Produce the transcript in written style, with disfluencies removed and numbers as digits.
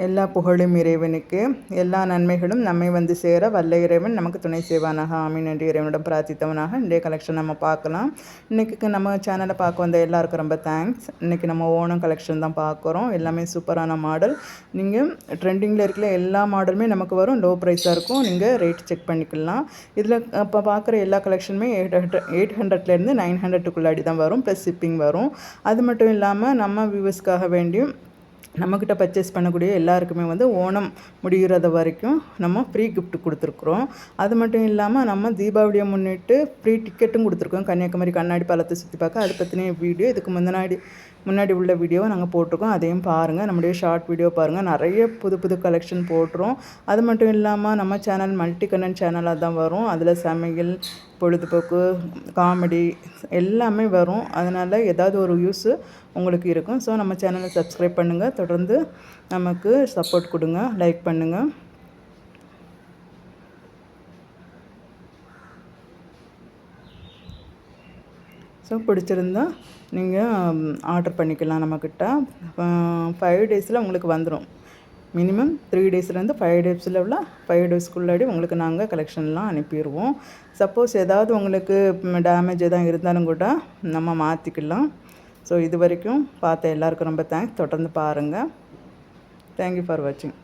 எல்லா புகழும் இறைவனுக்கு. எல்லா நன்மைகளும் நம்மை வந்து சேர வல்ல இறைவன் நமக்கு துணை செய்வானாக. ஆமீன் என்று இறைவனிடம் பிரார்த்தித்தவனாக இன்றைய கலெக்ஷன் நம்ம பார்க்கலாம். இன்றைக்கி நம்ம சேனலை பார்க்க வந்த எல்லாருக்கும் ரொம்ப தேங்க்ஸ். இன்றைக்கி நம்ம ஓணம் கலெக்ஷன் தான் பார்க்குறோம். எல்லாமே சூப்பரான மாடல். நீங்கள் ட்ரெண்டிங்கில் இருக்கிற எல்லா மாடலுமே நமக்கு வரும். லோ ப்ரைஸாக இருக்கும். நீங்கள் ரேட் செக் பண்ணிக்கலாம். இதில் இப்போ பார்க்குற எல்லா கலெக்ஷனுமே 800லேருந்து 900க்குள்ளாடி தான் வரும். ப்ளஸ் ஷிப்பிங் வரும். அது மட்டும் இல்லாமல் நம்ம வியூவர்ஸ்க்காக வேண்டியும் நம்மக்கிட்ட பர்ச்சேஸ் பண்ணக்கூடிய எல்லாருக்குமே வந்து ஓணம் முடிகிறது வரைக்கும் நம்ம ஃப்ரீ கிஃப்ட் கொடுத்துருக்குறோம். அது மட்டும் இல்லாமல் நம்ம தீபாவளியை முன்னிட்டு ஃப்ரீ டிக்கெட்டும் கொடுத்துருக்கோம். கன்னியாகுமரி கண்ணாடி பாலத்தை சுற்றி பார்க்க. அது பற்றின வீடியோ இதுக்கு முன்னாடி உள்ள வீடியோவை நாங்கள் போட்டிருக்கோம். அதையும் பாருங்கள். நம்முடைய ஷார்ட் வீடியோ பாருங்கள். நிறைய புது கலெக்ஷன் போடுறோம். அது மட்டும் இல்லாமல் நம்ம சேனல் மல்டி கண்டென்ட் சேனலாக தான் வரும். அதில் சமையல், பொழுதுபோக்கு, காமெடி எல்லாமே வரும். அதனால் ஏதாவது ஒரு யூஸு உங்களுக்கு இருக்கும். ஸோ நம்ம சேனலை சப்ஸ்கிரைப் பண்ணுங்கள். தொடர்ந்து நமக்கு சப்போர்ட் கொடுங்க. லைக் பண்ணுங்கள். ஸோ பிடிச்சிருந்தா நீங்கள் ஆர்டர் பண்ணிக்கலாம். நம்மக்கிட்ட 5 டேஸில் உங்களுக்கு வந்துடும். மினிமம் 3 டேஸ்லேருந்து 5 டேஸில் உள்ள 5 டேஸ்க்குள்ளாடி உங்களுக்கு நாங்கள் கலெக்ஷன்லாம் அனுப்பிடுவோம். சப்போஸ் ஏதாவது உங்களுக்கு டேமேஜ் எதாவது இருந்தாலும் கூட நம்ம மாற்றிக்கலாம். ஸோ இது வரைக்கும் பார்த்த எல்லாருக்கும் ரொம்ப தேங்க்ஸ். தொடர்ந்து பாருங்கள். தேங்க்யூ ஃபார் வாட்சிங்.